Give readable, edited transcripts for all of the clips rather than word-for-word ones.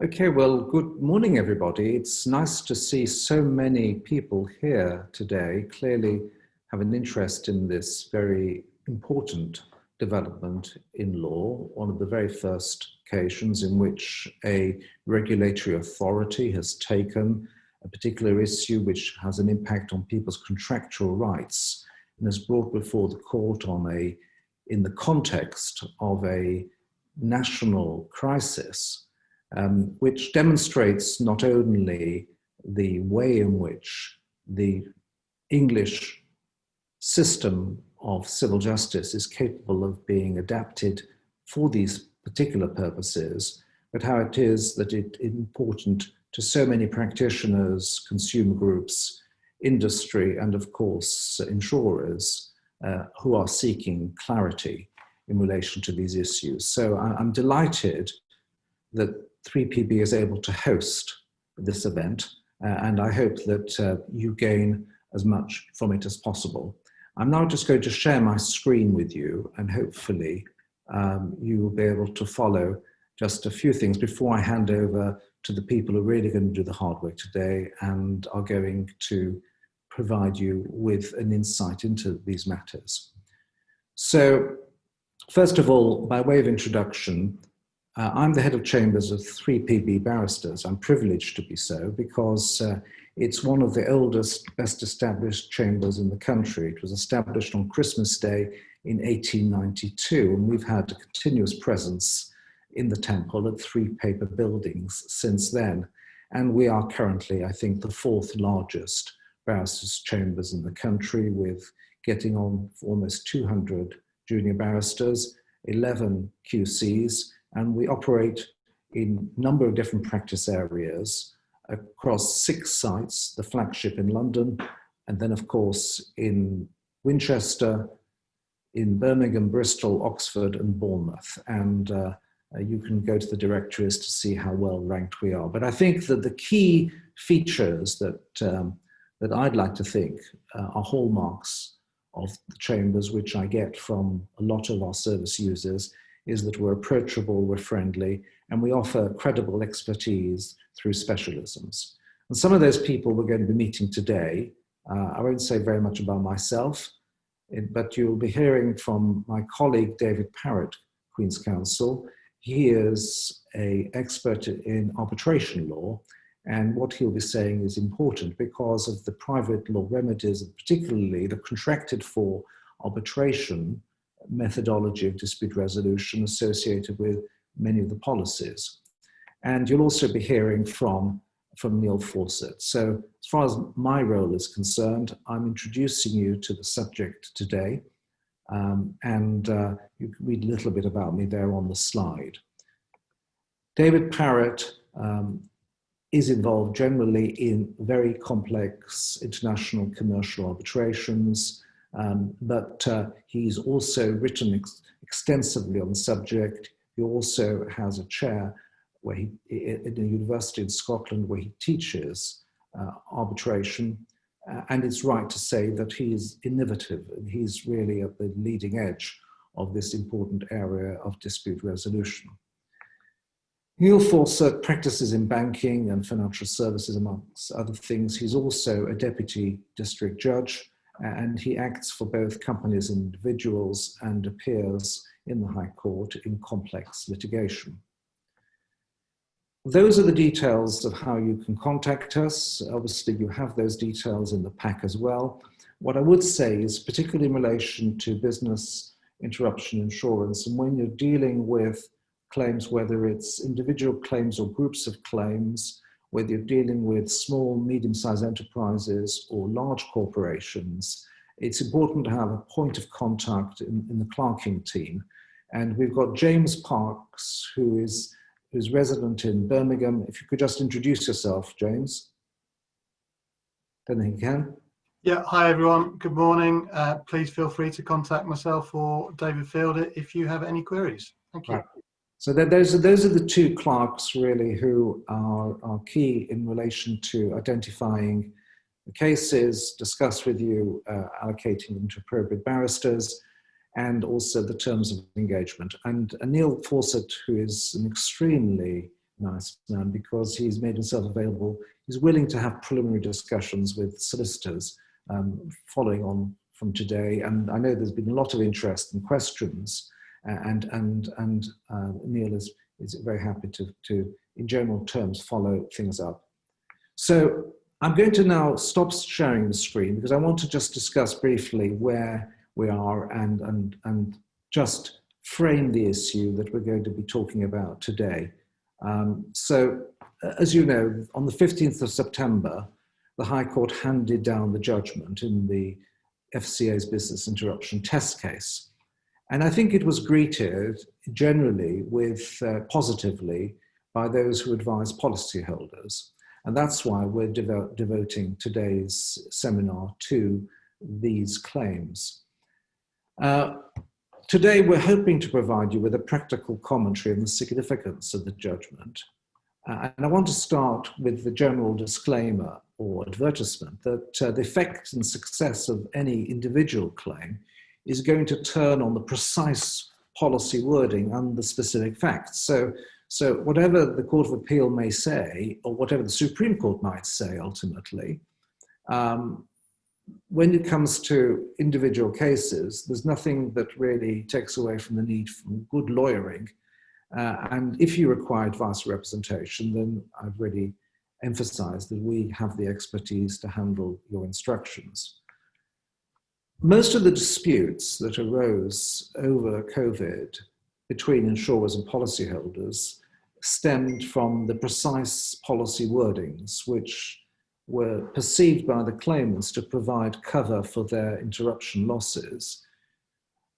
Okay, well, good morning, everybody. It's nice to see so many people here today, clearly have an interest in this very important development in law, one of the very first occasions in which a regulatory authority has taken a particular issue which has an impact on people's contractual rights and has brought before the court in the context of a national crisis. Which demonstrates not only the way in which the English system of civil justice is capable of being adapted for these particular purposes, but how it is that it is important to so many practitioners, consumer groups, industry, and of course, insurers who are seeking clarity in relation to these issues. So I'm delighted that 3PB is able to host this event, and I hope that you gain as much from it as possible. I'm now just going to share my screen with you, and hopefully you will be able to follow just a few things before I hand over to the people who are really going to do the hard work today and are going to provide you with an insight into these matters. So, first of all, by way of introduction, I'm the head of chambers of 3PB Barristers. I'm privileged to be so because it's one of the oldest, best established chambers in the country. It was established on Christmas Day in 1892, and we've had a continuous presence in the temple at 3 paper buildings since then. And we are currently, I think, the 4th largest barristers' chambers in the country, with getting on for almost 200 junior barristers, 11 QCs, and we operate in a number of different practice areas across 6 sites, the flagship in London, and then of course in Winchester, in Birmingham, Bristol, Oxford, and Bournemouth. And you can go to the directories to see how well ranked we are. But I think that the key features that I'd like to think are hallmarks of the chambers, which I get from a lot of our service users, is that we're approachable, we're friendly, and we offer credible expertise through specialisms. And some of those people we're going to be meeting today, I won't say very much about myself, but you'll be hearing from my colleague, David Parratt, Queen's Counsel. He is an expert in arbitration law, and what he'll be saying is important because of the private law remedies, and particularly the contracted for arbitration methodology of dispute resolution associated with many of the policies. And you'll also be hearing from Neil Fawcett. So as far as my role is concerned, I'm introducing you to the subject today, and you can read a little bit about me there on the slide. David Parratt is involved generally in very complex international commercial arbitrations, but he's also written extensively on the subject. He also has a chair where in a university in Scotland where he teaches arbitration, and it's right to say that he's innovative and he's really at the leading edge of this important area of dispute resolution. Neil Fawcett practices in banking and financial services, amongst other things. He's also a deputy district judge, and he acts for both companies and individuals and appears in the High Court in complex litigation. Those are the details of how you can contact us. Obviously, you have those details in the pack as well. What I would say is, particularly in relation to business interruption insurance, and when you're dealing with claims, whether it's individual claims or groups of claims, whether you're dealing with small, medium-sized enterprises or large corporations, it's important to have a point of contact in the clerking team. And we've got James Parks, who's resident in Birmingham. If you could just introduce yourself, James. Don't think you can. Yeah, hi everyone, good morning. Please feel free to contact myself or David Fielder if you have any queries. Thank you. Right. So those are the 2 clerks really who are key in relation to identifying the cases, discuss with you, allocating them to appropriate barristers, and also the terms of engagement. And Neil Fawcett, who is an extremely nice man, because he's made himself available. He's willing to have preliminary discussions with solicitors following on from today. And I know there's been a lot of interest and questions, and Neil is very happy to, in general terms, follow things up. So I'm going to now stop sharing the screen because I want to just discuss briefly where we are and just frame the issue that we're going to be talking about today. So, as you know, on the 15th of September, the High Court handed down the judgment in the FCA's business interruption test case. And I think it was greeted generally with positively by those who advise policyholders. And that's why we're devoting today's seminar to these claims. Today, we're hoping to provide you with a practical commentary on the significance of the judgment. And I want to start with the general disclaimer or advertisement that the effect and success of any individual claim is going to turn on the precise policy wording and the specific facts. So whatever the Court of Appeal may say, or whatever the Supreme Court might say ultimately, when it comes to individual cases, there's nothing that really takes away from the need for good lawyering. And if you require advice or representation, then I've really emphasized that we have the expertise to handle your instructions. Most of the disputes that arose over COVID between insurers and policyholders stemmed from the precise policy wordings, which were perceived by the claimants to provide cover for their interruption losses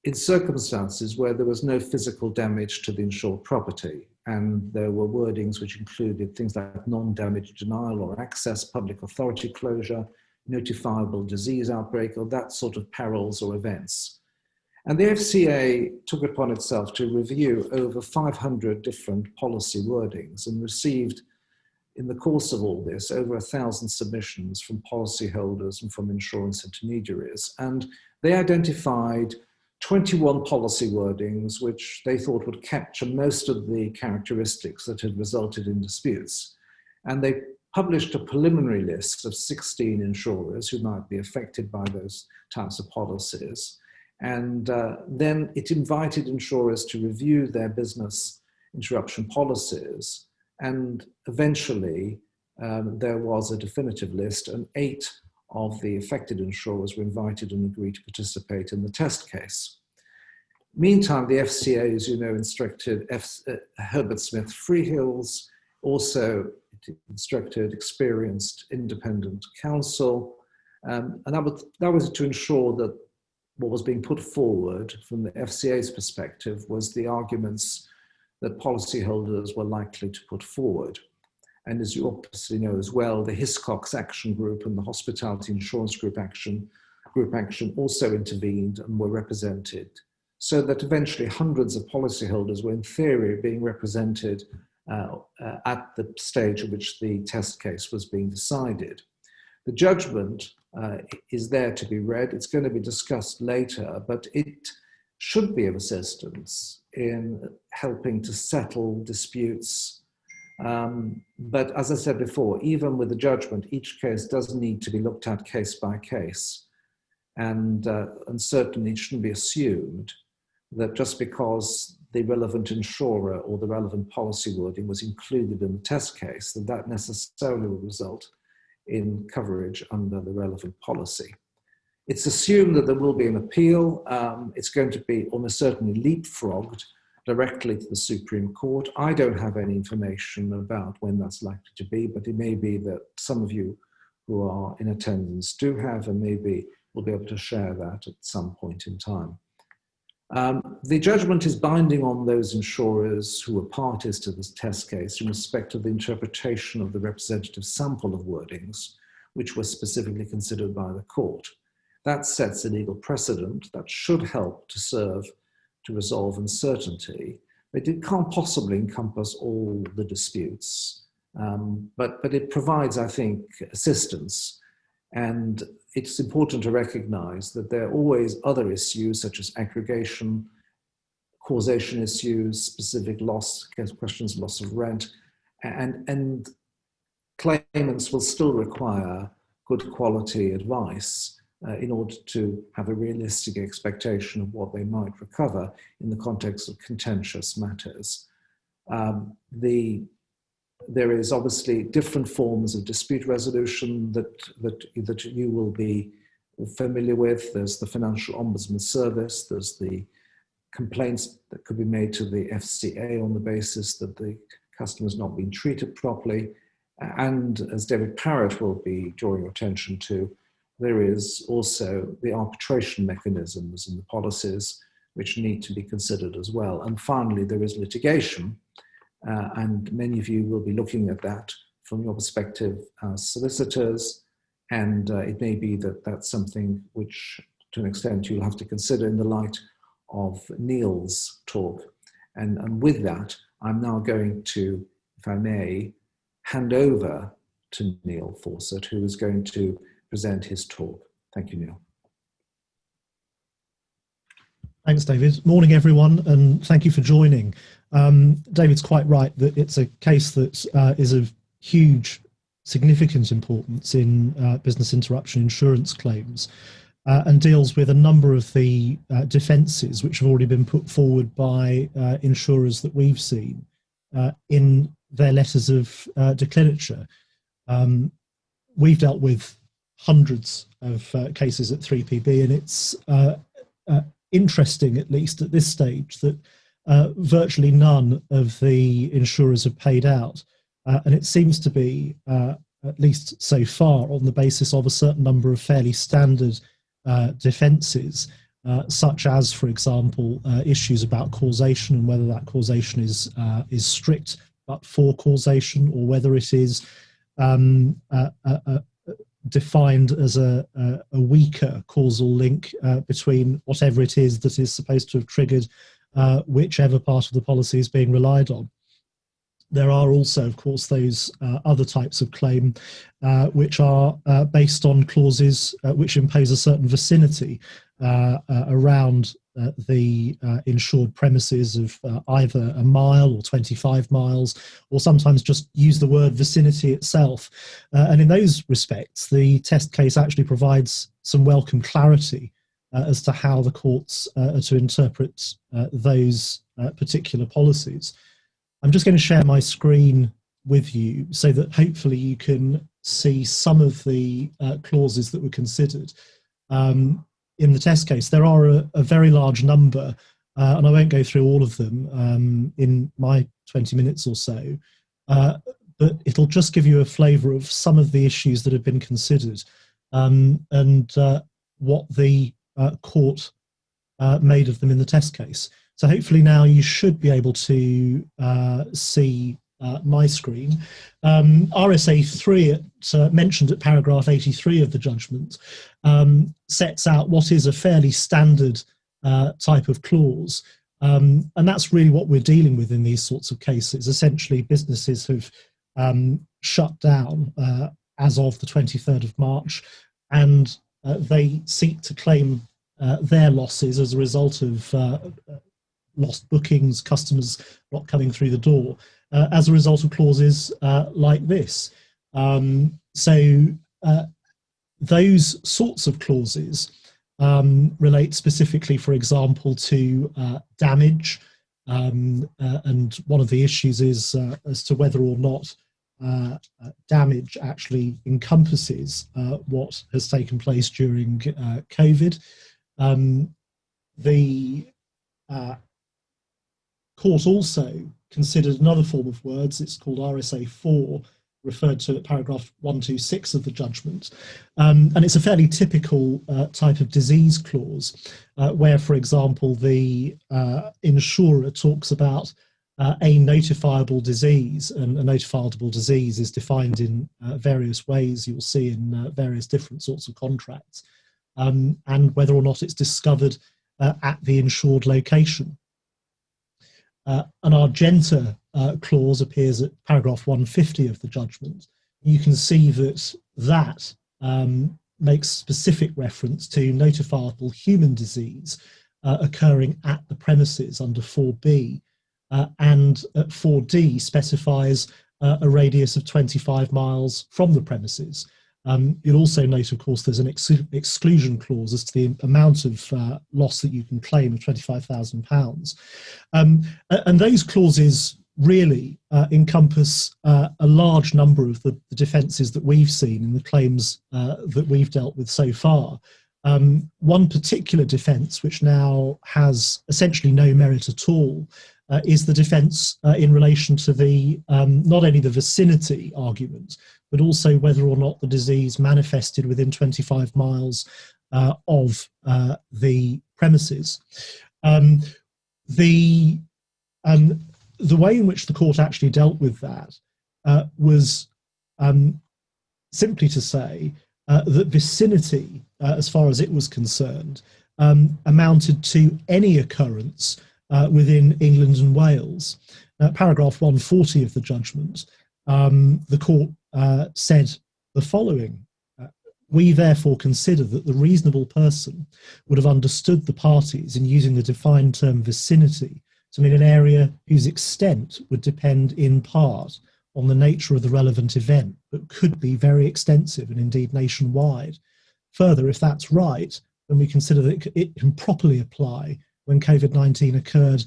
in circumstances where there was no physical damage to the insured property. And there were wordings which included things like non-damage denial or access, public authority closure, notifiable disease outbreak, or that sort of perils or events. And the FCA took it upon itself to review over 500 different policy wordings and received, in the course of all this, over 1,000 submissions from policyholders and from insurance intermediaries. And they identified 21 policy wordings which they thought would capture most of the characteristics that had resulted in disputes. And they published a preliminary list of 16 insurers who might be affected by those types of policies. And then it invited insurers to review their business interruption policies. And eventually, there was a definitive list, and 8 of the affected insurers were invited and agreed to participate in the test case. Meantime, the FCA, as you know, instructed Herbert Smith Freehills, also instructed experienced independent counsel, and that was to ensure that what was being put forward from the FCA's perspective was the arguments that policyholders were likely to put forward. And as you obviously know as well, the Hiscox Action Group and the Hospitality Insurance Group Action also intervened and were represented, so that eventually hundreds of policyholders were in theory being represented at the stage at which the test case was being decided. The judgment is there to be read. It's going to be discussed later, but it should be of assistance in helping to settle disputes. But as I said before, even with the judgment, each case does need to be looked at case by case. And certainly it shouldn't be assumed that just because the relevant insurer or the relevant policy wording was included in the test case, that necessarily will result in coverage under the relevant policy. It's assumed that there will be an appeal. It's going to be almost certainly leapfrogged directly to the Supreme Court. I don't have any information about when that's likely to be, but it may be that some of you who are in attendance do have, and maybe we'll be able to share that at some point in time. The judgment is binding on those insurers who were parties to this test case in respect of the interpretation of the representative sample of wordings, which were specifically considered by the court. That sets a legal precedent that should help to serve to resolve uncertainty, but it can't possibly encompass all the disputes. But it provides, I think, assistance. And it's important to recognize that there are always other issues such as aggregation, causation issues, specific loss, questions of loss of rent, And claimants will still require good quality advice in order to have a realistic expectation of what they might recover in the context of contentious matters. There is obviously different forms of dispute resolution that you will be familiar with. There's the Financial Ombudsman Service, there's the complaints that could be made to the FCA on the basis that the customer's not been treated properly. And as David Parratt will be drawing your attention to, there is also the arbitration mechanisms and the policies which need to be considered as well. And finally, there is litigation, and many of you will be looking at that from your perspective as solicitors, and it may be that that's something which, to an extent, you'll have to consider in the light of Neil's talk. And with that, I'm now going to, if I may, hand over to Neil Fawcett, who is going to present his talk. Thank you, Neil. Thanks, David. Morning, everyone, and thank you for joining. David's quite right that it's a case that is of huge, significant importance in business interruption insurance claims and deals with a number of the defences which have already been put forward by insurers that we've seen in their letters of declinature. We've dealt with hundreds of cases at 3PB, and it's interesting, at least at this stage, that virtually none of the insurers have paid out. And it seems to be, at least so far, on the basis of a certain number of fairly standard defences, such as, for example, issues about causation and whether that causation is strict but for causation, or whether it is defined as a weaker causal link between whatever it is that is supposed to have triggered whichever part of the policy is being relied on. There are also, of course, those other types of claim which are based on clauses which impose a certain vicinity around the insured premises of either a mile or 25 miles, or sometimes just use the word vicinity itself. And in those respects, the test case actually provides some welcome clarity as to how the courts are to interpret those particular policies. I'm just going to share my screen with you so that hopefully you can see some of the clauses that were considered. In the test case, there are a very large number, and I won't go through all of them in my 20 minutes or so, but it'll just give you a flavour of some of the issues that have been considered and what the court made of them in the test case. So hopefully now you should be able to see my screen. RSA 3 mentioned at paragraph 83 of the judgment sets out what is a fairly standard type of clause, and that's really what we're dealing with in these sorts of cases. Essentially, businesses have shut down as of the 23rd of March, and they seek to claim their losses as a result of lost bookings, customers not coming through the door, as a result of clauses like this. Those sorts of clauses relate specifically, for example, to damage, and one of the issues is as to whether or not damage actually encompasses what has taken place during COVID. The court also considered another form of words. It's called RSA 4, referred to at paragraph 126 of the judgment. And it's a fairly typical type of disease clause where, for example, the insurer talks about a notifiable disease, and a notifiable disease is defined in various ways, you'll see in various different sorts of contracts, and whether or not it's discovered at the insured location. An Argenta clause appears at paragraph 150 of the judgment. You can see that makes specific reference to notifiable human disease occurring at the premises under 4B, and 4D specifies a radius of 25 miles from the premises. You'll also note, of course, there's an exclusion clause as to the amount of loss that you can claim of £25,000. And those clauses really encompass a large number of the defences that we've seen in the claims that we've dealt with so far. One particular defence, which now has essentially no merit at all, is the defence in relation to the not only the vicinity argument, but also whether or not the disease manifested within 25 miles of the premises. The way in which the court actually dealt with that was simply to say that vicinity, as far as it was concerned, amounted to any occurrence within England and Wales. Paragraph 140 of the judgment, the court said the following: we therefore consider that the reasonable person would have understood the parties in using the defined term vicinity to mean an area whose extent would depend in part on the nature of the relevant event, but could be very extensive and indeed nationwide. Further, if that's right, then we consider that it can properly apply when COVID-19 occurred.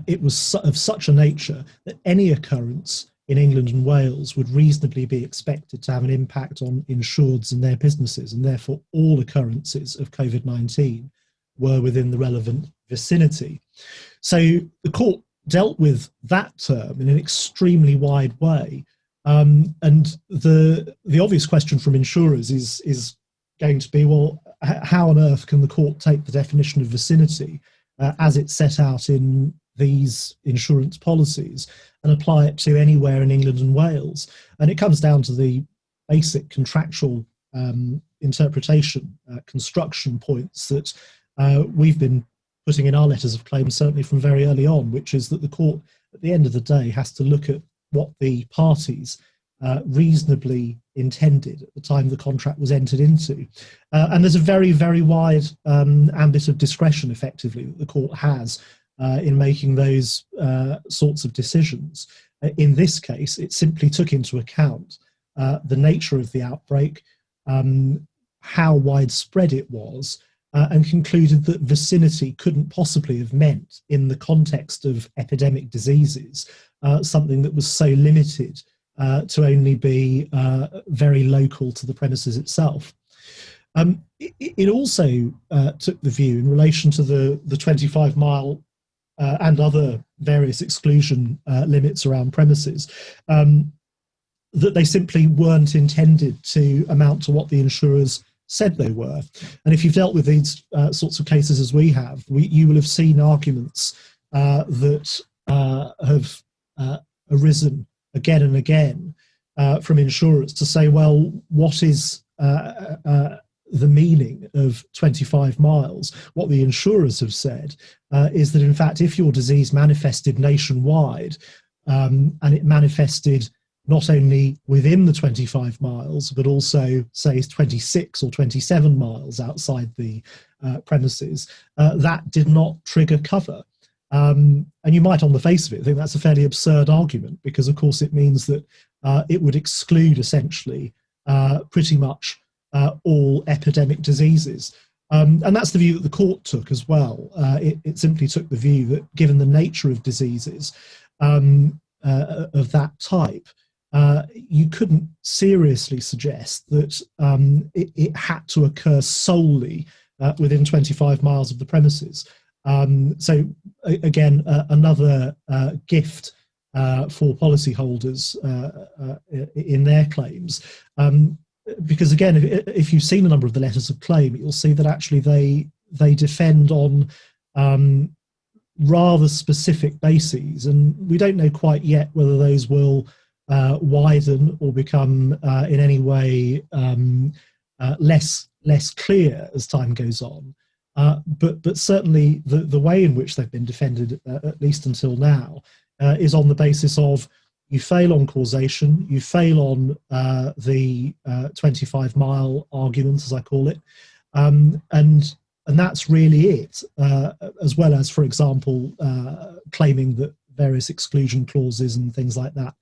It was of such a nature that any occurrence in England and Wales would reasonably be expected to have an impact on insureds and their businesses, and therefore all occurrences of COVID-19 were within the relevant vicinity. So the court dealt with that term in an extremely wide way. And the obvious question from insurers is going to be, well, how on earth can the court take the definition of vicinity as it's set out in these insurance policies and apply it to anywhere in England and Wales? And it comes down to the basic contractual interpretation, construction points that we've been putting in our letters of claim, certainly from very early on, which is that the court, at the end of the day, has to look at what the parties reasonably intended at the time the contract was entered into. And there's a very, very wide ambit of discretion, effectively, that the court has in making those sorts of decisions. In this case, it simply took into account the nature of the outbreak, how widespread it was, and concluded that vicinity couldn't possibly have meant, in the context of epidemic diseases, something that was so limited to only be very local to the premises itself. It also took the view in relation to the 25-mile and other various exclusion limits around premises, that they simply weren't intended to amount to what the insurers said they were. And if you've dealt with these sorts of cases as we have, you will have seen arguments that have arisen again and again from insurers to say, well, what is the meaning of 25 miles? What the insurers have said is that, in fact, if your disease manifested nationwide and it manifested not only within the 25 miles, but also, say, 26 or 27 miles outside the premises, that did not trigger cover. And you might, on the face of it, think that's a fairly absurd argument, because, of course, it means that it would exclude, essentially, pretty much all epidemic diseases. And that's the view that the court took as well. It simply took the view that, given the nature of diseases of that type, you couldn't seriously suggest that it had to occur solely within 25 miles of the premises. So again, another gift for policyholders in their claims. Because again, if you've seen a number of the letters of claim, you'll see that actually they defend on rather specific bases, and we don't know quite yet whether those will widen or become in any way less clear as time goes on. But certainly the way in which they've been defended, at least until now, is on the basis of you fail on causation, you fail on the 25-mile argument, as I call it, and that's really it, as well as, for example, claiming that various exclusion clauses and things like that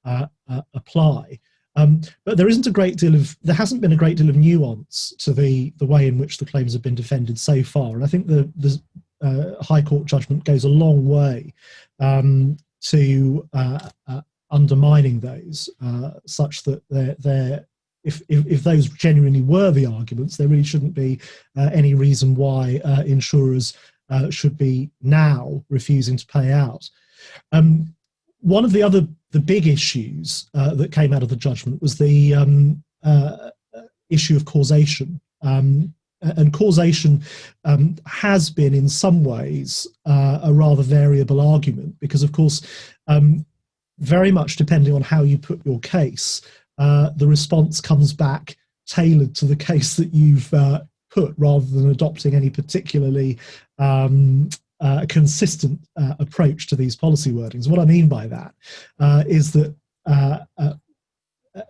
apply. But there hasn't been a great deal of nuance to the way in which the claims have been defended so far, and I think the High Court judgment goes a long way to undermining those, such that if those genuinely were the arguments, there really shouldn't be any reason why insurers should be now refusing to pay out. One of the big issues that came out of the judgment was the issue of causation. And causation has been, in some ways, a rather variable argument, because, of course, very much depending on how you put your case, the response comes back tailored to the case that you've put, rather than adopting any particularly consistent approach to these policy wordings. What I mean by that is that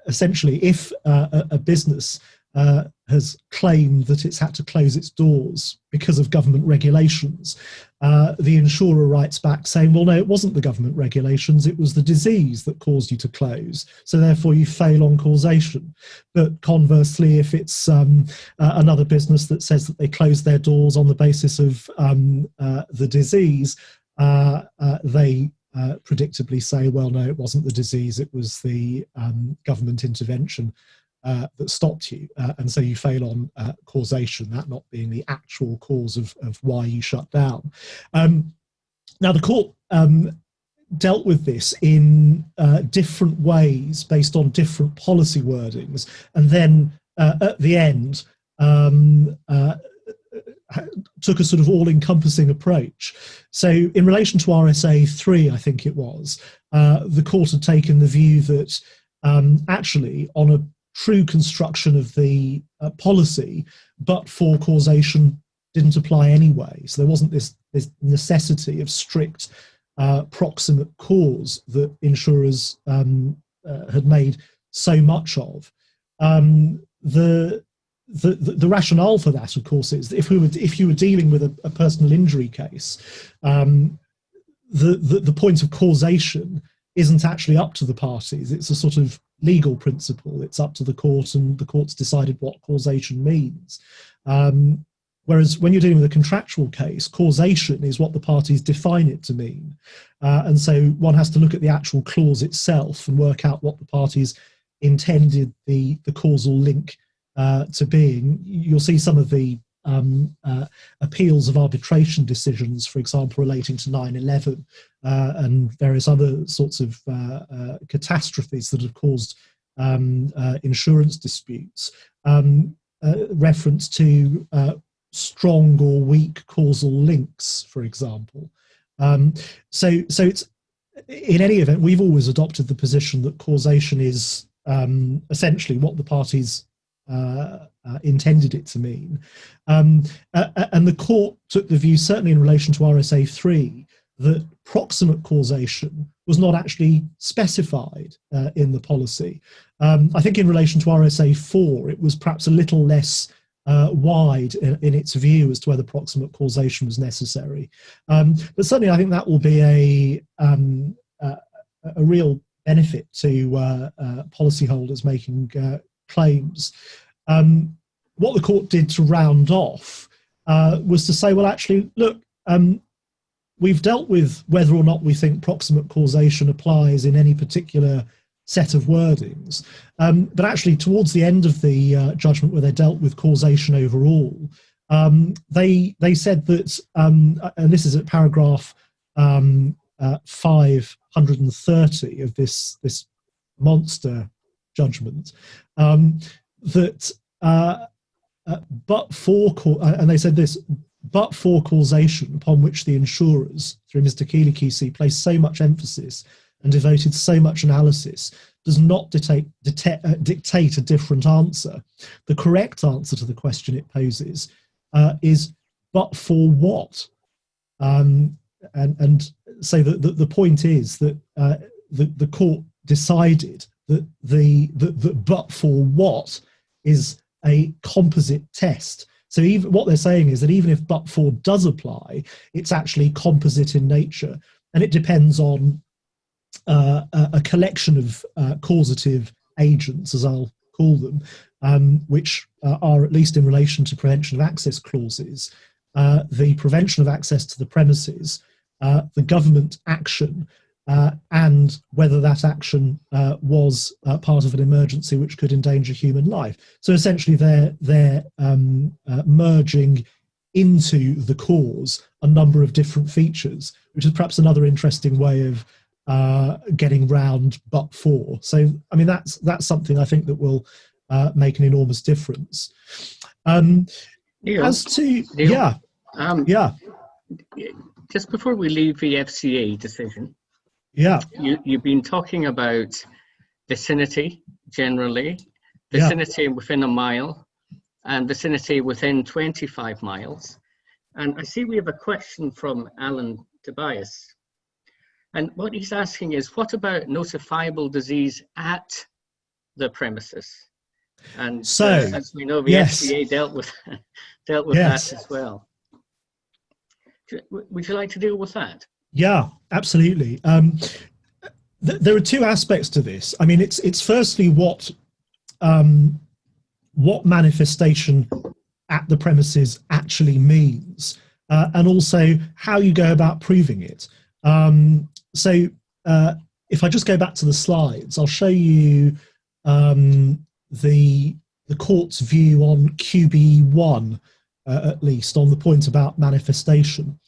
essentially, if a business has claimed that it's had to close its doors because of government regulations, the insurer writes back saying, well, no, it wasn't the government regulations, it was the disease that caused you to close, so therefore you fail on causation. But conversely, if it's another business that says that they closed their doors on the basis of the disease, they predictably say, well, no, it wasn't the disease, it was the government intervention that stopped you, and so you fail on causation, that not being the actual cause of why you shut down. Now, the court dealt with this in different ways based on different policy wordings, and then at the end took a sort of all-encompassing approach. So in relation to RSA 3, I think it was, the court had taken the view that actually, on a true construction of the policy, but for causation didn't apply anyway. So there wasn't this necessity of strict proximate cause that insurers had made so much of. The rationale for that, of course, is that if you were dealing with a personal injury case, the point of causation isn't actually up to the parties. It's a sort of legal principle. It's up to the court, and the court's decided what causation means. Whereas when you're dealing with a contractual case, causation is what the parties define it to mean. And so one has to look at the actual clause itself and work out what the parties intended the causal link to being. You'll see some of the appeals of arbitration decisions, for example, relating to 9/11 and various other sorts of catastrophes that have caused insurance disputes, reference to strong or weak causal links, for example. So it's, in any event, we've always adopted the position that causation is essentially what the parties intended it to mean. And the court took the view, certainly in relation to RSA 3, that proximate causation was not actually specified in the policy. I think in relation to RSA 4, it was perhaps a little less wide in its view as to whether proximate causation was necessary. But certainly I think that will be a real benefit to policyholders making claims. What the court did to round off was to say, well, actually, look, we've dealt with whether or not we think proximate causation applies in any particular set of wordings. But actually, towards the end of the judgment, where they dealt with causation overall, they said that, and this is at paragraph 530 of this monster judgment, that but for, and they said this, but for causation upon which the insurers, through Mr. Keeley QC, placed so much emphasis and devoted so much analysis, does not dictate a different answer. The correct answer to the question it poses is, but for what? And so the point is that the court decided that the but for what is a composite test. So even what they're saying is that even if but for does apply, it's actually composite in nature, and it depends on a collection of causative agents, as I'll call them, which are, at least in relation to prevention of access clauses, the prevention of access to the premises, the government action, and whether that action was part of an emergency which could endanger human life. So essentially they're merging into the cause a number of different features, which is perhaps another interesting way of getting round but for. So, I mean, that's something I think that will make an enormous difference. Neil, As to, Neil, yeah. Just before we leave the FCA decision, Yeah. You've been talking about vicinity generally, vicinity within a mile, and vicinity within 25 miles. And I see we have a question from Alan Tobias. And what he's asking is, what about notifiable disease at the premises? And so, as we know, the FCA dealt with that as well. Would you like to deal with that? Yeah, absolutely. There are two aspects to this. I mean, it's firstly what manifestation at the premises actually means, and also how you go about proving it. So if I just go back to the slides, I'll show you the court's view on QB1, at least on the point about manifestation.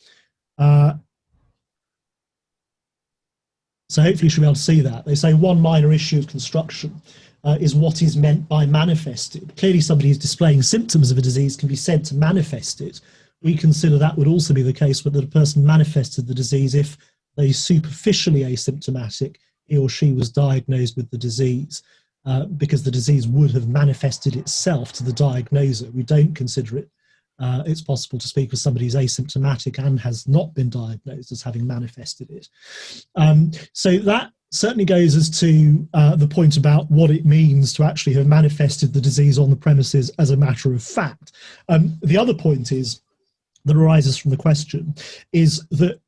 So hopefully you should be able to see that. They say one minor issue of construction is what is meant by manifested. Clearly somebody who's displaying symptoms of a disease can be said to manifest it. We consider that would also be the case whether the person manifested the disease if they superficially asymptomatic, he or she was diagnosed with the disease, because the disease would have manifested itself to the diagnoser. We don't consider it it's possible to speak with somebody who's asymptomatic and has not been diagnosed as having manifested it. So that certainly goes as to the point about what it means to actually have manifested the disease on the premises as a matter of fact. The other point is, that arises from the question, is that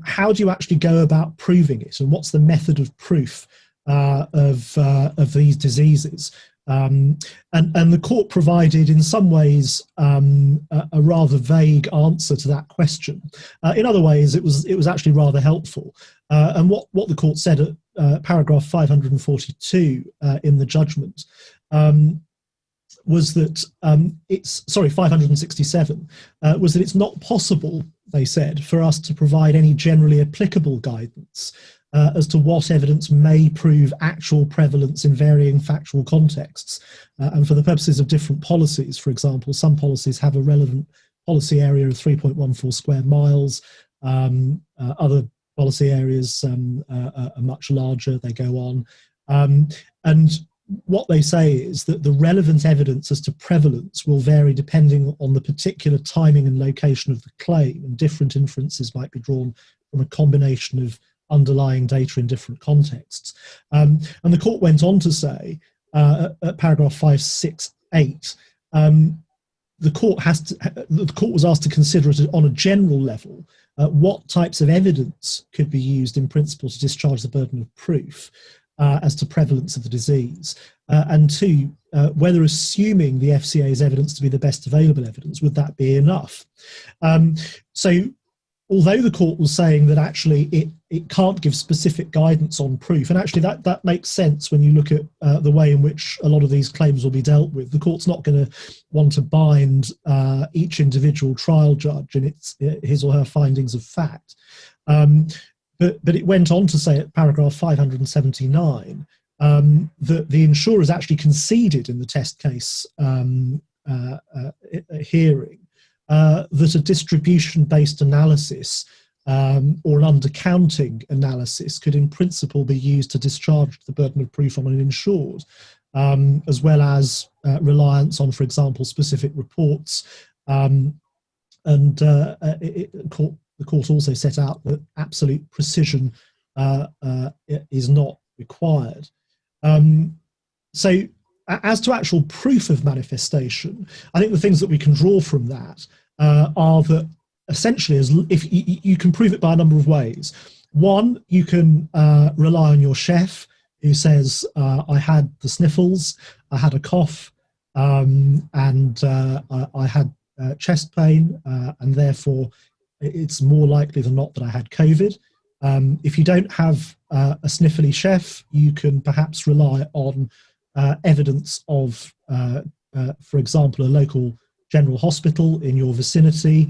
how do you actually go about proving it, and what's the method of proof of these diseases? And the court provided, in some ways, a rather vague answer to that question. In other ways, it was actually rather helpful. And what the court said at paragraph 542 in the judgment was that 567 was that it's not possible, they said, for us to provide any generally applicable guidance as to what evidence may prove actual prevalence in varying factual contexts. And for the purposes of different policies, for example, some policies have a relevant policy area of 3.14 square miles. Other policy areas are much larger, they go on. And what they say is that the relevant evidence as to prevalence will vary depending on the particular timing and location of the claim, and different inferences might be drawn from a combination of underlying data in different contexts. And the court went on to say, at paragraph 568, the court was asked to consider it on a general level, what types of evidence could be used in principle to discharge the burden of proof as to prevalence of the disease, and two, whether assuming the FCA's evidence to be the best available evidence, would that be enough? So although the court was saying that actually it can't give specific guidance on proof, and actually that makes sense when you look at the way in which a lot of these claims will be dealt with. The court's not going to want to bind each individual trial judge in his or her findings of fact. But it went on to say at paragraph 579 that the insurers actually conceded in the test case hearing that a distribution-based analysis or an undercounting analysis could in principle be used to discharge the burden of proof on an insured, as well as reliance on, for example, specific reports. The court also set out that absolute precision is not required. So as to actual proof of manifestation, I think the things that we can draw from that are that essentially, if you can prove it by a number of ways. One, you can rely on your chef who says, I had the sniffles, I had a cough, and I had chest pain, and therefore it's more likely than not that I had COVID. If you don't have a sniffly chef, you can perhaps rely on evidence of, for example, a local general hospital in your vicinity,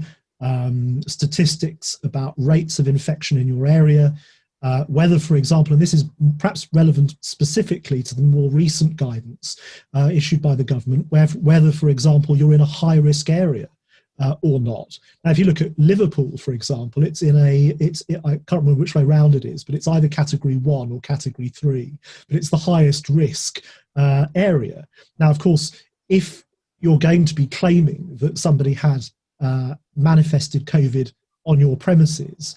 statistics about rates of infection in your area, whether, for example, and this is perhaps relevant specifically to the more recent guidance issued by the government, whether, for example, you're in a high-risk area or not. Now, if you look at Liverpool, for example, it's in I can't remember which way round it is, but it's either category 1 or category 3, but it's the highest risk area. Now, of course, if you're going to be claiming that somebody had manifested COVID on your premises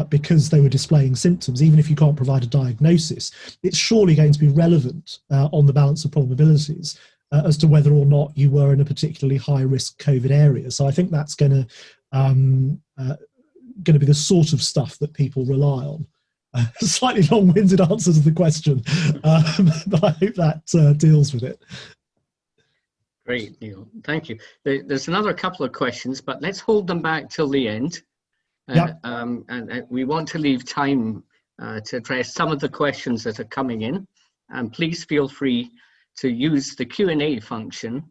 because they were displaying symptoms, even if you can't provide a diagnosis, it's surely going to be relevant on the balance of probabilities as to whether or not you were in a particularly high-risk COVID area. So I think that's going to be the sort of stuff that people rely on. Slightly long-winded answer to the question, but I hope that deals with it. Great, Neil. Thank you. There's another couple of questions, but let's hold them back till the end. And we want to leave time to address some of the questions that are coming in. And please feel free to use the Q&A function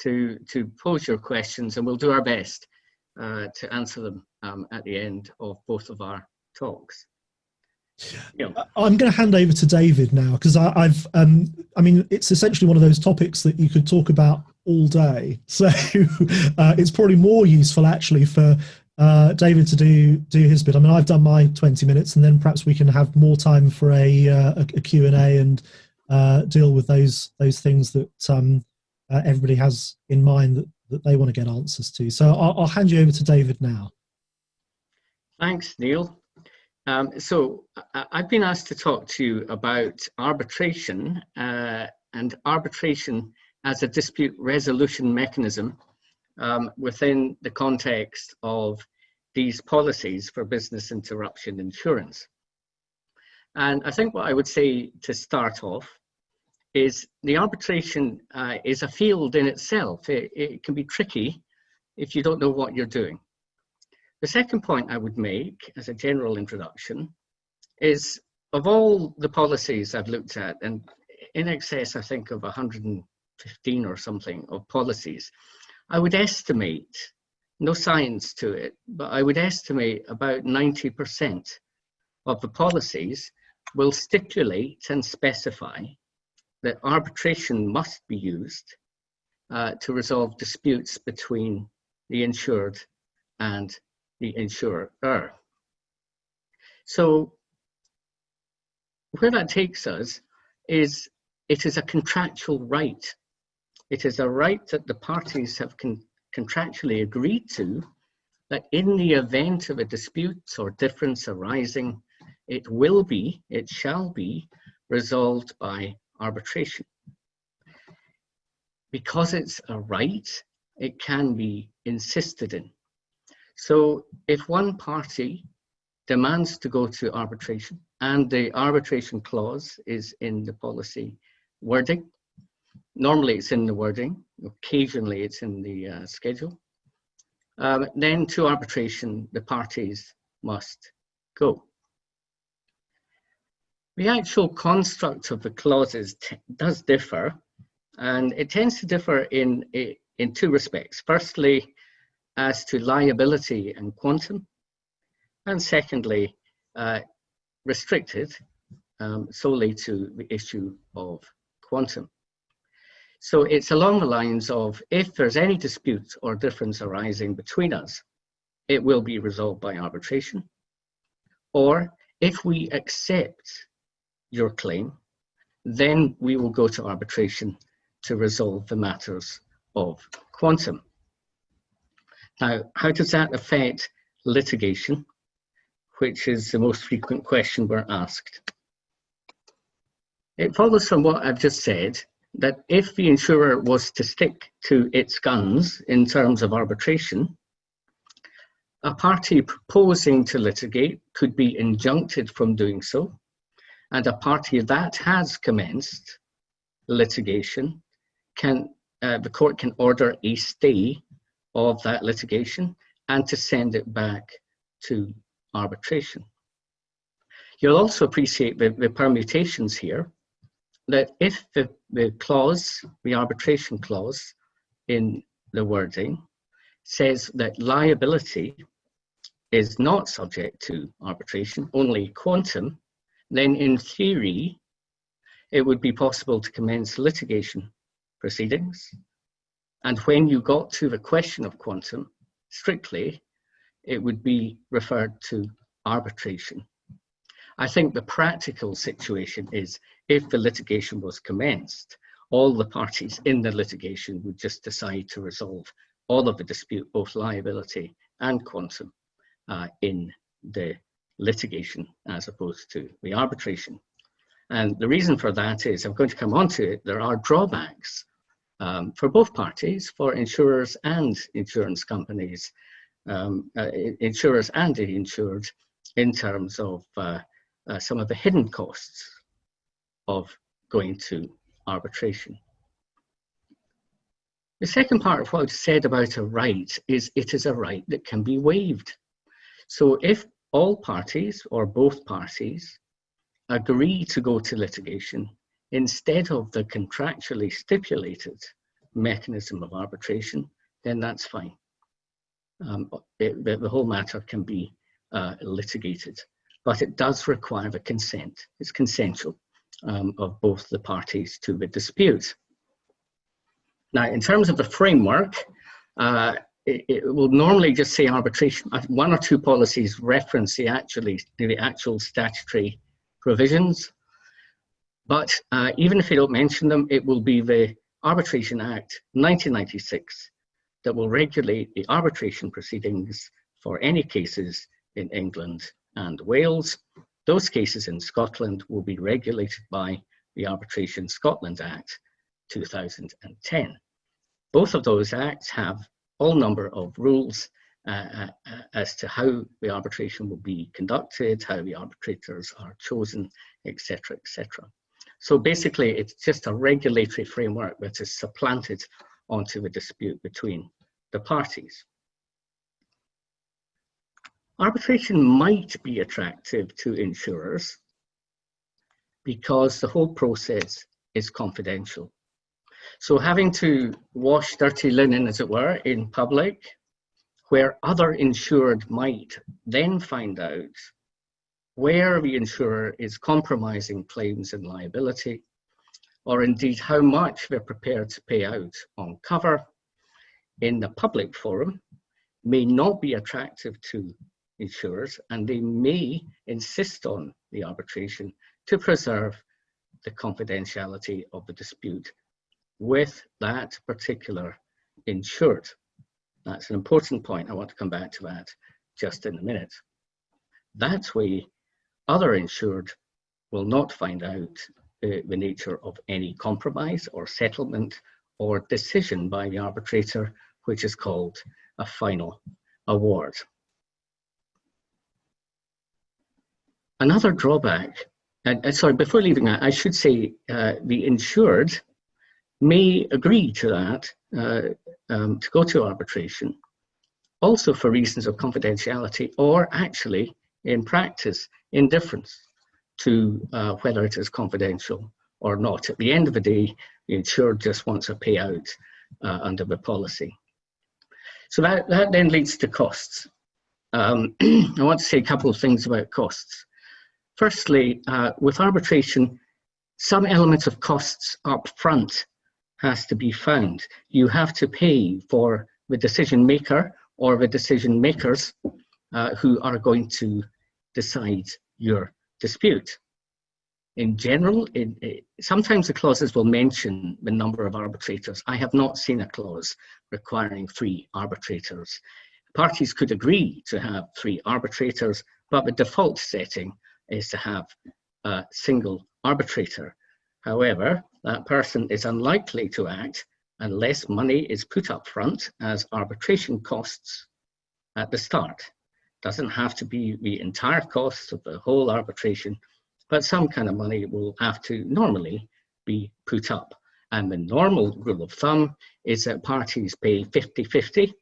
to pose your questions, and we'll do our best to answer them at the end of both of our talks. Yeah. I'm going to hand over to David now, because I mean, it's essentially one of those topics that you could talk about all day. So it's probably more useful actually for David to do his bit. I mean, I've done my 20 minutes, and then perhaps we can have more time for a Q&A and deal with those things that everybody has in mind that they want to get answers to. So I'll hand you over to David now. Thanks, Neil. So I've been asked to talk to you about arbitration and arbitration as a dispute resolution mechanism within the context of these policies for business interruption insurance. And I think what I would say to start off is the arbitration is a field in itself. It can be tricky if you don't know what you're doing. The second point I would make as a general introduction is, of all the policies I've looked at, and in excess, I think, of 115 or something of policies, I would estimate, no science to it, but I would estimate about 90% of the policies will stipulate and specify that arbitration must be used to resolve disputes between the insured and the insurer. So where that takes us is it is a contractual right. It is a right that the parties have contractually agreed to, that in the event of a dispute or difference arising, it shall be resolved by arbitration. Because it's a right, it can be insisted in. So if one party demands to go to arbitration and the arbitration clause is in the policy wording, normally it's in the wording, occasionally it's in the schedule, then to arbitration the parties must go. The actual construct of the clauses does differ, and it tends to differ in two respects. Firstly, as to liability and quantum, and secondly, restricted solely to the issue of quantum. So it's along the lines of, if there's any dispute or difference arising between us, it will be resolved by arbitration. Or if we accept your claim, then we will go to arbitration to resolve the matters of quantum. Now, how does that affect litigation, which is the most frequent question we're asked? It follows from what I've just said that if the insurer was to stick to its guns in terms of arbitration, A party proposing to litigate could be injuncted from doing so, and a party that has commenced litigation the court can order a stay of that litigation and to send it back to arbitration. You'll also appreciate the permutations here, that if the arbitration clause in the wording says that liability is not subject to arbitration, only quantum, then in theory, it would be possible to commence litigation proceedings. And when you got to the question of quantum, strictly, it would be referred to arbitration. I think the practical situation is if the litigation was commenced, all the parties in the litigation would just decide to resolve all of the dispute, both liability and quantum, in the litigation as opposed to the arbitration. And the reason for that is, I'm going to come on to it, there are drawbacks for both parties, for insurers and insurance companies, insurers and the insured, in terms of some of the hidden costs of going to arbitration. The second part of what I've said about a right is it is a right that can be waived. So if all parties or both parties agree to go to litigation instead of the contractually stipulated mechanism of arbitration, then that's fine. The whole matter can be litigated, but it does require the consent. It's consensual of both the parties to the dispute. Now, in terms of the framework, it will normally just say arbitration. One or two policies reference the actual statutory provisions, but even if you don't mention them, it will be the Arbitration Act 1996 that will regulate the arbitration proceedings for any cases in England and Wales. Those cases in Scotland will be regulated by the Arbitration Scotland Act 2010. Both of those acts have all number of rules as to how the arbitration will be conducted, how the arbitrators are chosen, etc., etc. So basically, it's just a regulatory framework that is supplanted onto the dispute between the parties. Arbitration might be attractive to insurers because the whole process is confidential. So having to wash dirty linen, as it were, in public, where other insured might then find out where the insurer is compromising claims and liability, or indeed how much they're prepared to pay out on cover in the public forum, may not be attractive to insurers, and they may insist on the arbitration to preserve the confidentiality of the dispute with that particular insured. That's an important point. I want to come back to that just in a minute. That way, other insured will not find out the nature of any compromise or settlement or decision by the arbitrator, which is called a final award. Another drawback, and sorry, before leaving that, I should say the insured may agree to that, to go to arbitration, also for reasons of confidentiality, or actually, in practice, indifference to whether it is confidential or not. At the end of the day, the insured just wants a payout under the policy. So that then leads to costs. I want to say a couple of things about costs. Firstly, with arbitration, some elements of costs up front has to be found. You have to pay for the decision maker or the decision makers who are going to decide your dispute. In general, sometimes the clauses will mention the number of arbitrators. I have not seen a clause requiring 3 arbitrators. Parties could agree to have 3 arbitrators, but the default setting is to have a single arbitrator. However, that person is unlikely to act unless money is put up front as arbitration costs at the start. Doesn't have to be the entire cost of the whole arbitration, but some kind of money will have to normally be put up. And the normal rule of thumb is that parties pay 50-50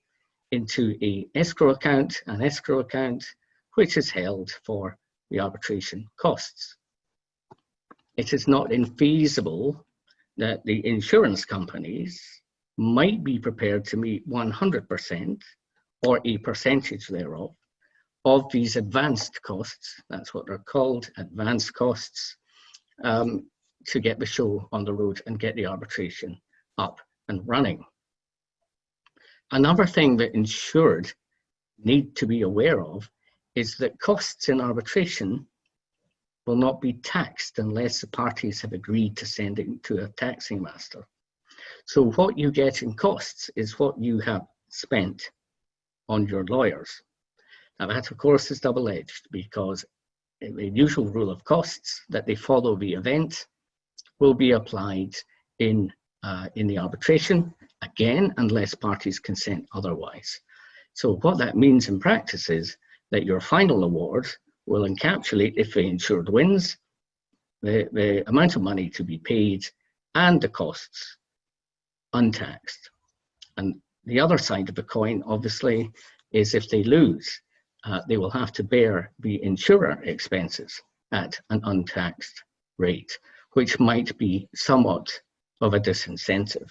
into an escrow account, which is held for the arbitration costs. It is not infeasible that the insurance companies might be prepared to meet 100% or a percentage thereof of these advanced costs, that's what they're called, advanced costs, to get the show on the road and get the arbitration up and running. Another thing that insured need to be aware of is that costs in arbitration will not be taxed unless the parties have agreed to send it to a taxing master. So what you get in costs is what you have spent on your lawyers. Now that of course is double-edged, because the usual rule of costs that they follow the event will be applied in the arbitration, again, unless parties consent otherwise. So what that means in practice is that your final award will encapsulate, if the insured wins, the amount of money to be paid and the costs untaxed. And the other side of the coin, obviously, is if they lose, they will have to bear the insurer expenses at an untaxed rate, which might be somewhat of a disincentive.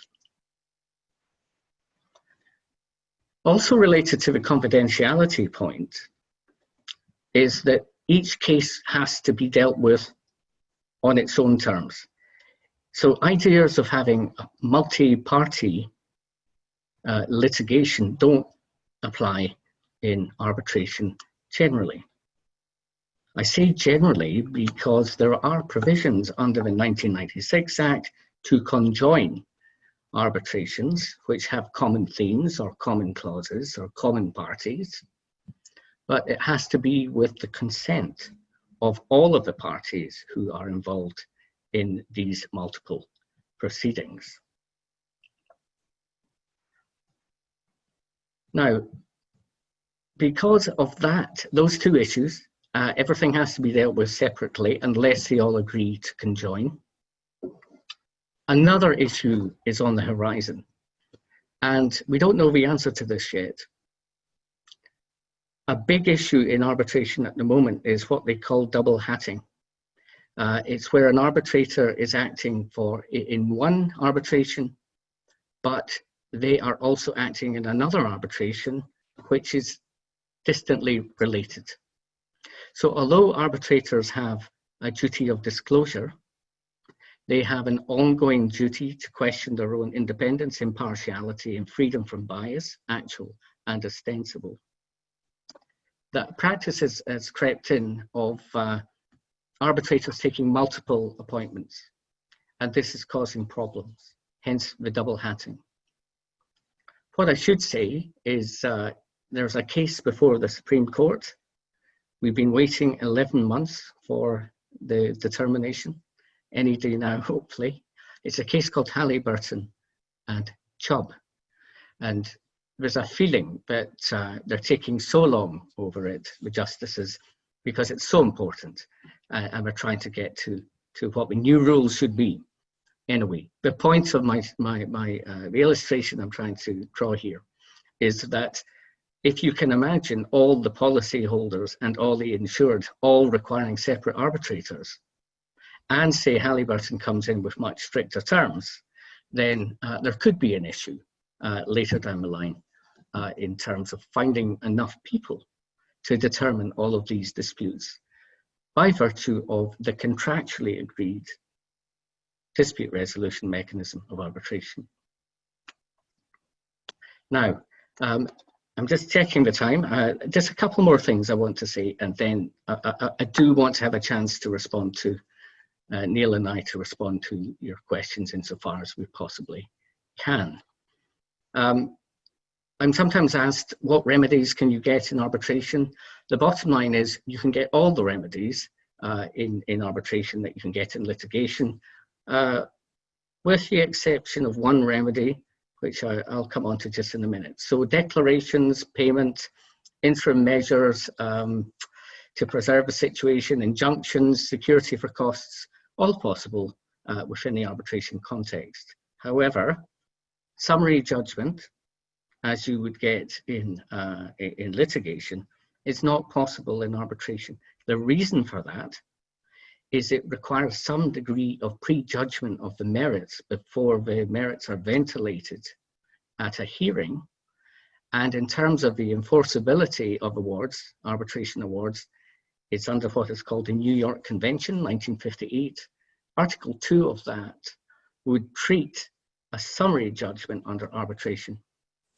Also related to the confidentiality point is that each case has to be dealt with on its own terms. So ideas of having a multi-party litigation don't apply in arbitration generally. I say generally because there are provisions under the 1996 Act to conjoin arbitrations which have common themes or common clauses or common parties, but it has to be with the consent of all of the parties who are involved in these multiple proceedings. Now, because of that, those two issues, everything has to be dealt with separately unless they all agree to conjoin. Another issue is on the horizon, and we don't know the answer to this yet. A big issue in arbitration at the moment is what they call double hatting. It's where an arbitrator is acting in one arbitration, but they are also acting in another arbitration, which is distantly related. So although arbitrators have a duty of disclosure, they have an ongoing duty to question their own independence, impartiality, and freedom from bias, actual and ostensible. That practice has crept in of arbitrators taking multiple appointments, and this is causing problems, hence the double hatting. What I should say is there's a case before the Supreme Court. We've been waiting 11 months for the determination, any day now, hopefully. It's a case called Halliburton and Chubb. And there's a feeling that they're taking so long over it, the justices, because it's so important. And we're trying to get to what the new rules should be. Anyway, the point of the illustration I'm trying to draw here is that if you can imagine all the policyholders and all the insured all requiring separate arbitrators, and say Halliburton comes in with much stricter terms, then there could be an issue later down the line in terms of finding enough people to determine all of these disputes by virtue of the contractually agreed dispute resolution mechanism of arbitration. Now, I'm just checking the time. Just a couple more things I want to say, and then I do want to have a chance to respond to Neil and I to respond to your questions insofar as we possibly can. I'm sometimes asked, what remedies can you get in arbitration? The bottom line is you can get all the remedies in arbitration that you can get in litigation, with the exception of one remedy, which I'll come on to just in a minute. So declarations, payment, interim measures to preserve the situation, injunctions, security for costs, all possible within the arbitration context. However, summary judgment, as you would get in litigation, is not possible in arbitration. The reason for that is it requires some degree of prejudgment of the merits before the merits are ventilated at a hearing. And in terms of the enforceability of awards, arbitration awards, it's under what is called the New York Convention, 1958. Article 2 of that would treat a summary judgment under arbitration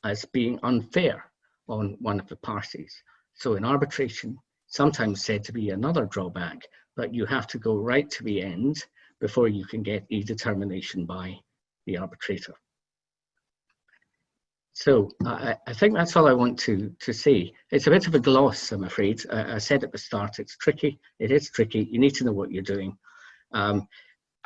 as being unfair on one of the parties. So in arbitration, sometimes said to be another drawback, but you have to go right to the end before you can get a determination by the arbitrator. So I think that's all I want to say. It's a bit of a gloss, I'm afraid. I said at the start, it's tricky. It is tricky. You need to know what you're doing.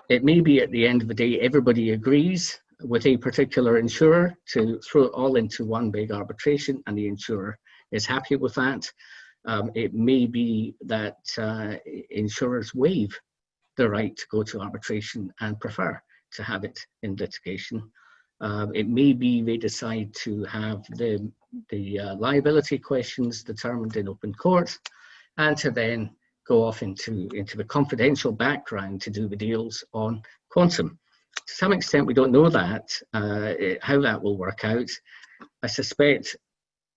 It may be at the end of the day, everybody agrees with a particular insurer to throw it all into one big arbitration, and the insurer is happy with that. It may be that insurers waive the right to go to arbitration and prefer to have it in litigation. It may be they decide to have the liability questions determined in open court, and to then go off into the confidential background to do the deals on quantum. To some extent, we don't know that, how that will work out. I suspect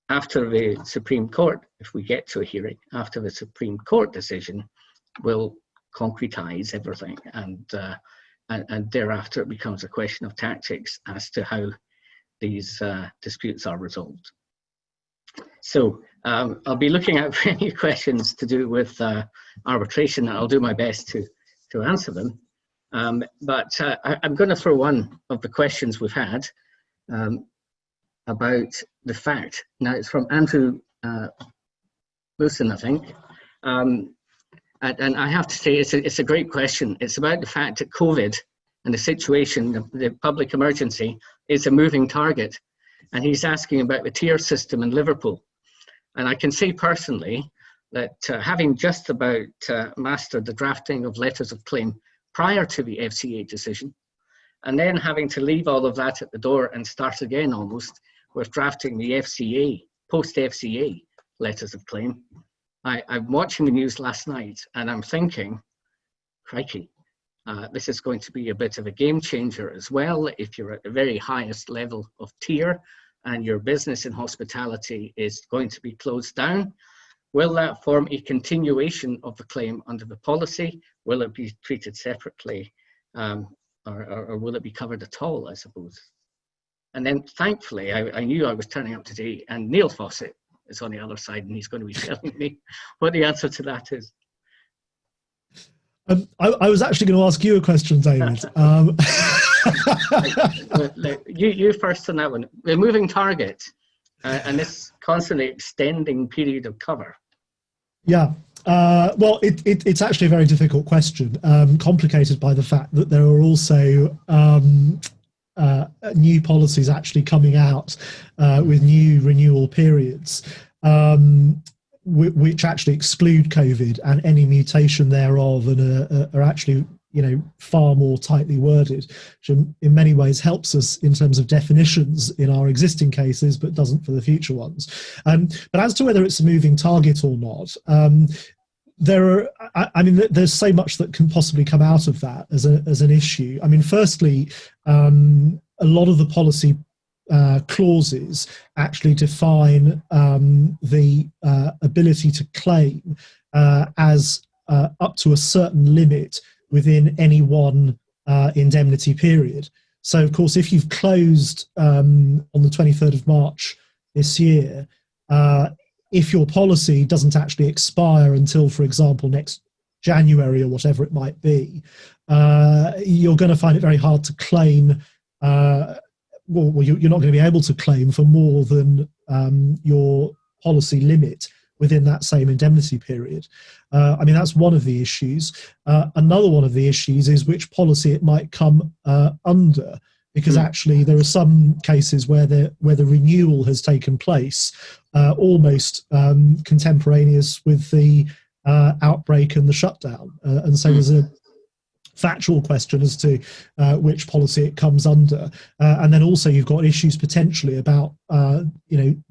after the Supreme Court, if we get to a hearing, after the Supreme Court decision, will concretize everything, and thereafter it becomes a question of tactics as to how these disputes are resolved. So I'll be looking out for any questions to do with arbitration, and I'll do my best to answer them. But I'm going to throw one of the questions we've had about the fact. Now it's from Andrew Wilson, I think. And I have to say it's a great question. It's about the fact that COVID and the situation, the public emergency, is a moving target. And he's asking about the tier system in Liverpool. And I can say personally that having just about mastered the drafting of letters of claim prior to the FCA decision, and then having to leave all of that at the door and start again almost with drafting the FCA, post-FCA letters of claim, I'm watching the news last night and I'm thinking, crikey, this is going to be a bit of a game changer as well. If you're at the very highest level of tier and your business in hospitality is going to be closed down, will that form a continuation of the claim under the policy? Will it be treated separately, or will it be covered at all, I suppose? And then thankfully, I knew I was turning up today, and Neil Fawcett is on the other side, and he's going to be telling me what the answer to that is. I was actually going to ask you a question, David. You first on that one. The moving target and this constantly extending period of cover. Yeah. Well, it's actually a very difficult question, complicated by the fact that there are also new policies actually coming out with new renewal periods, which actually exclude COVID and any mutation thereof, and are actually, far more tightly worded, which in many ways helps us in terms of definitions in our existing cases, but doesn't for the future ones. But as to whether it's a moving target or not, there's so much that can possibly come out of that as an issue. I mean, firstly, a lot of the policy clauses actually define the ability to claim as up to a certain limit within any one indemnity period. So, of course, if you've closed on the 23rd of March this year, if your policy doesn't actually expire until, for example, next January or whatever it might be, you're going to find it very hard to claim. Well, you're not going to be able to claim for more than your policy limit within that same indemnity period. That's one of the issues. Another one of the issues is which policy it might come under. because actually there are some cases where the renewal has taken place almost contemporaneous with the outbreak and the shutdown, and so there's a factual question as to which policy it comes under, and then also you've got issues potentially about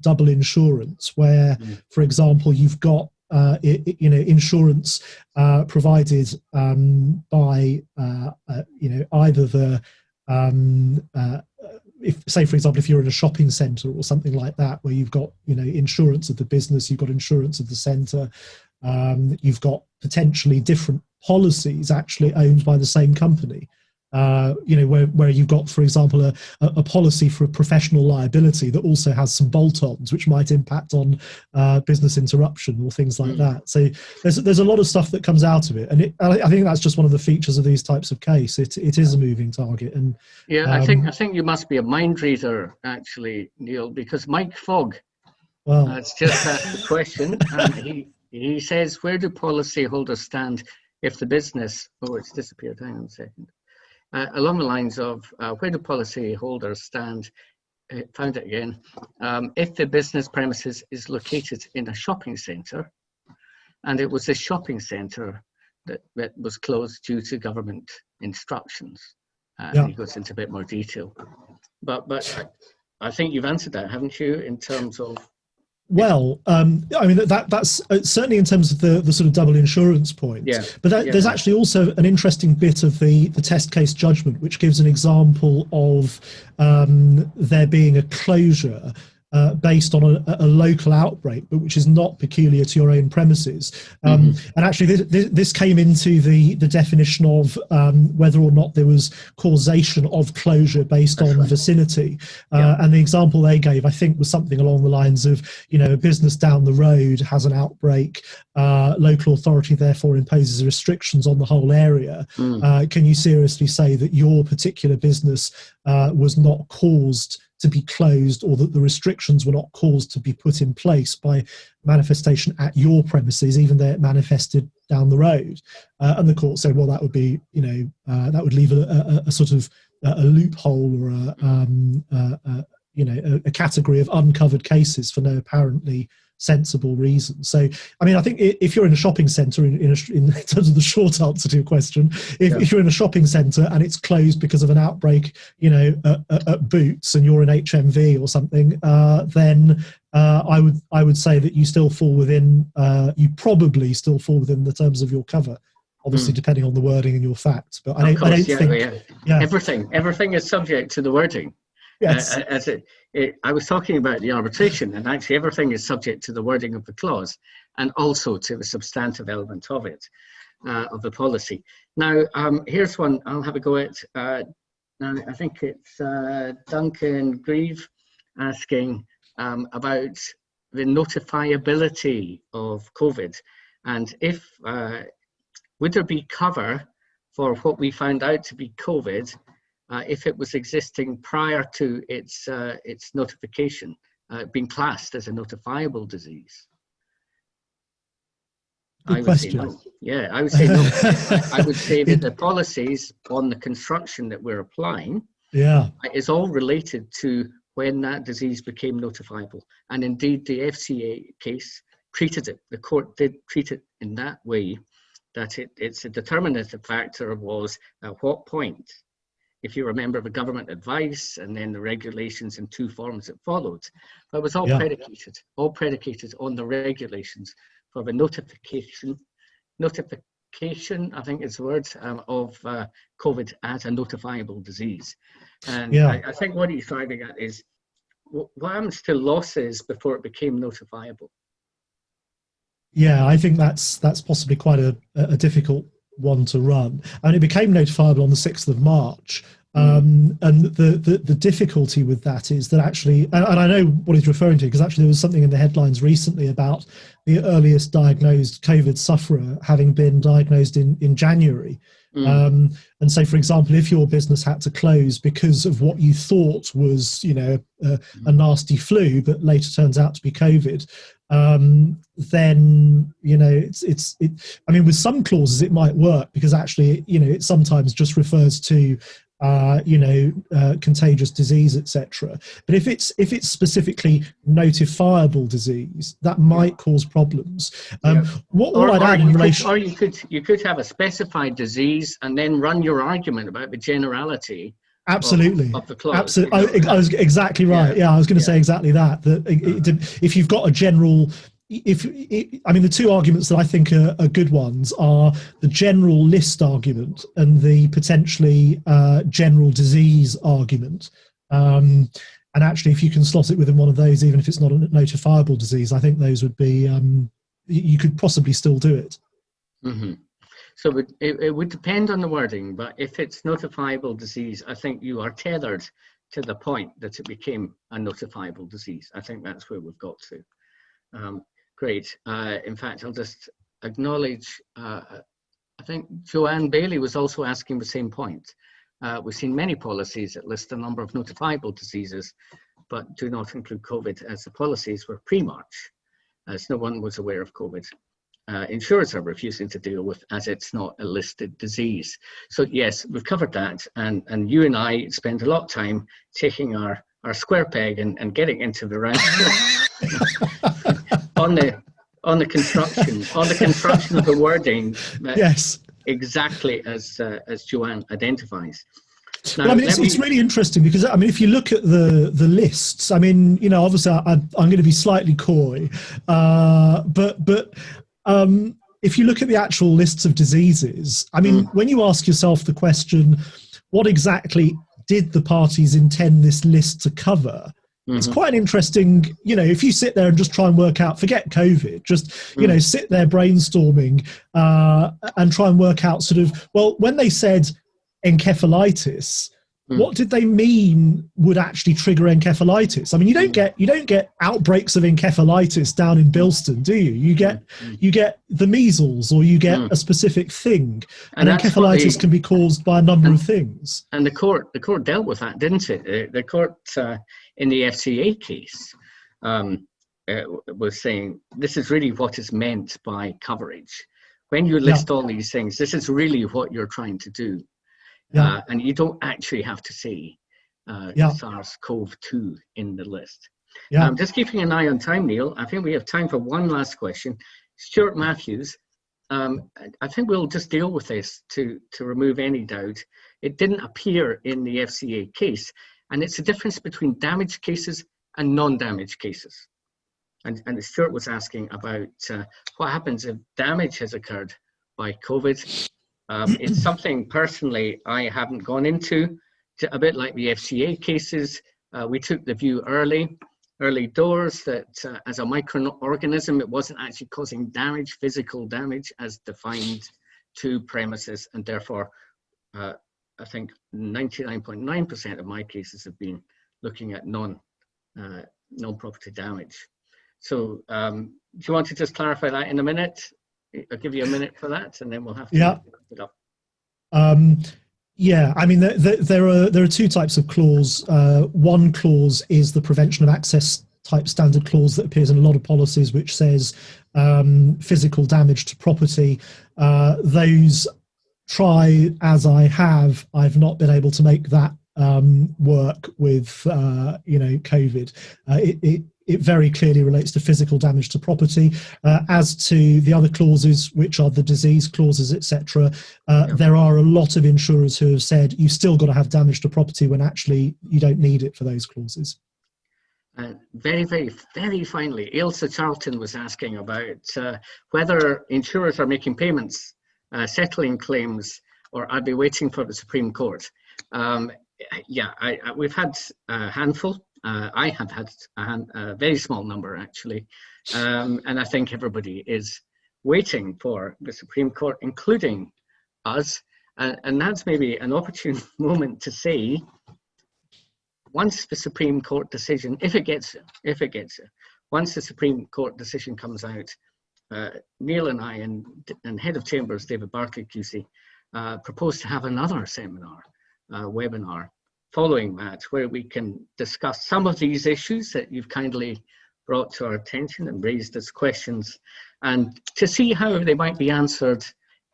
double insurance, where for example you've got insurance provided by either the if, say for example, if you're in a shopping centre or something like that, where you've got insurance of the business, you've got insurance of the centre, you've got potentially different policies actually owned by the same company. Where you've got, for example, a policy for professional liability that also has some bolt-ons which might impact on business interruption or things like that. So there's a lot of stuff that comes out of it, and I think that's just one of the features of these types of case. It is a moving target, and I think you must be a mind reader actually, Neil, because Mike Fogg has just asked the question, and he says, where do policyholders stand if the business? Oh, it's disappeared. Hang on a second. Along the lines of where do policyholders stand, found it again, if the business premises is located in a shopping centre, and it was a shopping centre that was closed due to government instructions. And he goes into a bit more detail. But I think you've answered that, haven't you, in terms of... Well, I mean, that's certainly in terms of the sort of double insurance point. But there's actually also an interesting bit of the test case judgment, which gives an example of there being a closure based on a local outbreak, but which is not peculiar to your own premises. And actually, this came into the definition of whether or not there was causation of closure based on vicinity. And the example they gave, I think, was something along the lines of, a business down the road has an outbreak, local authority therefore imposes restrictions on the whole area. Can you seriously say that your particular business was not caused to be closed, or that the restrictions were not caused to be put in place by manifestation at your premises, even though it manifested down the road? And the court said, well, that would be, that would leave a sort of a loophole or a category of uncovered cases for no apparently sensible reason. So, I mean, I think if you're in a shopping centre, in terms of the short answer to your question, if you're in a shopping centre and it's closed because of an outbreak, at Boots, and you're in HMV or something, then I would say that you still fall within, you probably still fall within the terms of your cover, obviously depending on the wording and your facts. But I don't think everything is subject to the wording. Yes. I was talking about the arbitration, and actually everything is subject to the wording of the clause, and also to the substantive element of it, of the policy. Now, here's one I'll have a go at. Now, I think it's Duncan Grieve asking about the notifiability of COVID, and if would there be cover for what we found out to be COVID if it was existing prior to its notification, being classed as a notifiable disease? Good question. Say no. Yeah, I would say no. I would say that the policies on the construction that we're applying is all related to when that disease became notifiable. And indeed, the FCA case treated it, the court did treat it in that way, that it's a determinative factor was at what point, if you remember the government advice and then the regulations in two forms that followed. But it was all predicated on the regulations for the notification, I think is the word, of COVID as a notifiable disease. And I think what he's driving at is, what happens to losses before it became notifiable? Yeah, I think that's possibly quite a difficult one to run. And it became notifiable on the 6th of March. And the difficulty with that is that actually, and I know what he's referring to, because actually there was something in the headlines recently about the earliest diagnosed COVID sufferer having been diagnosed in January. And so, for example, if your business had to close because of what you thought was, a nasty flu, but later turns out to be COVID, then, I mean, with some clauses it might work, because actually, it sometimes just refers to contagious disease, etc. But if it's specifically notifiable disease, that might cause problems. What I'd add in relation, or you could have a specified disease and then run your argument about the generality. Absolutely. Of the clause. Absolutely. I was exactly right. Yeah, I was going to say exactly that. If you've got a general, the two arguments that I think are good ones are the general list argument and the potentially general disease argument. And actually, if you can slot it within one of those, even if it's not a notifiable disease, I think those would be, you could possibly still do it. Mm-hmm. So it would depend on the wording, but if it's notifiable disease, I think you are tethered to the point that it became a notifiable disease. I think that's where we've got to. Great. In fact, I'll just acknowledge, I think Joanne Bailey was also asking the same point. We've seen many policies that list a number of notifiable diseases, but do not include COVID, as the policies were pre-March, as no one was aware of COVID. Insurers are refusing to deal with, as it's not a listed disease. So yes, we've covered that, and you and I spend a lot of time taking our square peg and getting into the round on the construction of the wording. Yes, exactly as Joanne identifies. Now, well, it's really interesting because if you look at the lists, obviously I'm going to be slightly coy, but if you look at the actual lists of diseases, when you ask yourself the question, what exactly did the parties intend this list to cover? It's quite an interesting, if you sit there and just try and work out, forget COVID, just, sit there brainstorming and try and work out when they said encephalitis, what did they mean would actually trigger encephalitis? You don't get outbreaks of encephalitis down in Bilston, do you? You get the measles, or you get a specific thing, and encephalitis can be caused by a number of things. And the court dealt with that, didn't it? The court in the FCA case was saying this is really what is meant by coverage. When you list all these things, this is really what you're trying to do. And you don't actually have to say SARS-CoV-2 in the list. Just keeping an eye on time, Neil. I think we have time for one last question. Stuart Matthews, I think we'll just deal with this to remove any doubt. It didn't appear in the FCA case, and it's a difference between damaged cases and non-damaged cases. And Stuart was asking about what happens if damage has occurred by COVID. It's something personally I haven't gone into, a bit like the FCA cases. We took the view early doors that as a microorganism, it wasn't actually causing damage, physical damage as defined to premises, and therefore I think 99.9% of my cases have been looking at non-property damage. So do you want to just clarify that in a minute? I'll give you a minute for that, and then we'll have to wrap it up. There are two types of clause. One clause is the prevention of access type standard clause that appears in a lot of policies, which says physical damage to property. Those try as I've not been able to make that work with COVID. It very clearly relates to physical damage to property. As to the other clauses, which are the disease clauses, etc., there are a lot of insurers who have said you've still got to have damage to property when actually you don't need it for those clauses. Very, very, very finally, Ailsa Charlton was asking about whether insurers are making payments, settling claims, or are they waiting for the Supreme Court? We've had a handful. I have had a very small number, actually, and I think everybody is waiting for the Supreme Court, including us, and that's maybe an opportune moment to say, once the Supreme Court decision, if it gets there, once the Supreme Court decision comes out, Neil and I and Head of Chambers, David Berkley QC, propose to have another seminar, webinar, following that, where we can discuss some of these issues that you've kindly brought to our attention and raised as questions, and to see how they might be answered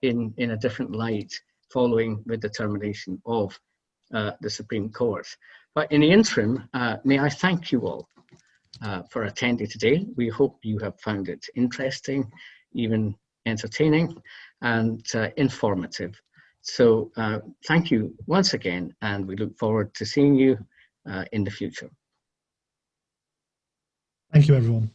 in a different light following the determination of the Supreme Court. But in the interim, may I thank you all for attending today. We hope you have found it interesting, even entertaining and informative. So thank you once again, and we look forward to seeing you in the future. Thank you, everyone.